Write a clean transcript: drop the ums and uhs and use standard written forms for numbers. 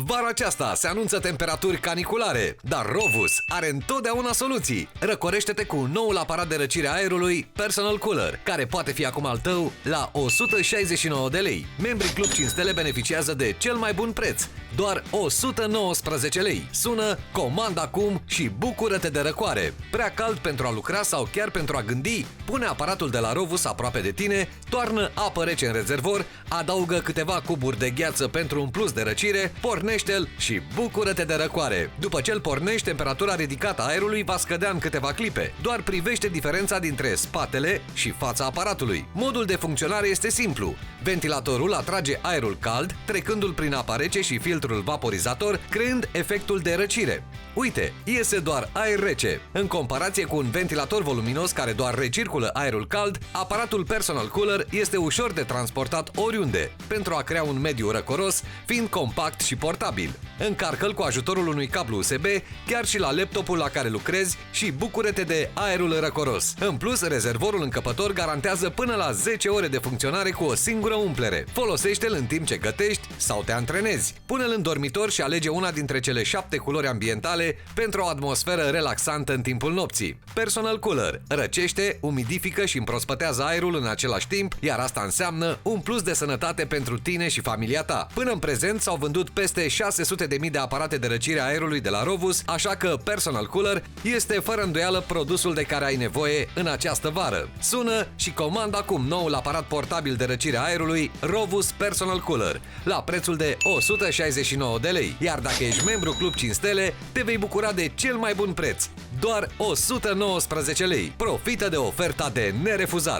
Vara aceasta se anunță temperaturi caniculare, dar Rovus are întotdeauna soluții. Răcorește-te cu noul aparat de răcire a aerului Personal Cooler, care poate fi acum al tău la 169 de lei. Membrii Club 5 Stele beneficiază de cel mai bun preț, doar 119 lei. Sună, comandă acum și bucură-te de răcoare. Prea cald pentru a lucra sau chiar pentru a gândi? Pune aparatul de la Rovus aproape de tine, toarnă apă rece în rezervor, adaugă câteva cuburi de gheață pentru un plus de răcire, pornește-l și bucură-te de răcoare. După ce îl pornești, temperatura ridicată a aerului va scădea în câteva clipe. Doar privește diferența dintre spatele și fața aparatului. Modul de funcționare este simplu. Ventilatorul atrage aerul cald, trecându-l prin apa rece și filtrul vaporizator, creând efectul de răcire. Uite, iese doar aer rece. În comparație cu un ventilator voluminos care doar recirculă aerul cald, aparatul Personal Cooler este ușor de transportat oriunde, pentru a crea un mediu răcoros, fiind compact și portabil. Încarcă-l cu ajutorul unui cablu USB, chiar și la laptopul la care lucrezi și bucură-te de aerul răcoros. În plus, rezervorul încăpător garantează până la 10 ore de funcționare cu o singură umplere. Folosește-l în timp ce gătești sau te antrenezi. Pune-l în dormitor și alege una dintre cele 7 culori ambientale pentru o atmosferă relaxantă în timpul nopții. Personal Cooler răcește, umidifică și împrospătează aerul în același timp, iar asta înseamnă un plus de sănătate pentru tine și familia ta. Până în prezent s-au vândut peste 600.000 de aparate de răcire a aerului de la Rovus, așa că Personal Cooler este fără îndoială produsul de care ai nevoie în această vară. Sună și comandă acum noul aparat portabil de răcire a aerului Rovus Personal Cooler la prețul de 169 de lei. Iar dacă ești membru Club 5 Stele, te vei bucura de cel mai bun preț, doar 119 lei. Profită de oferta de nerefuzat!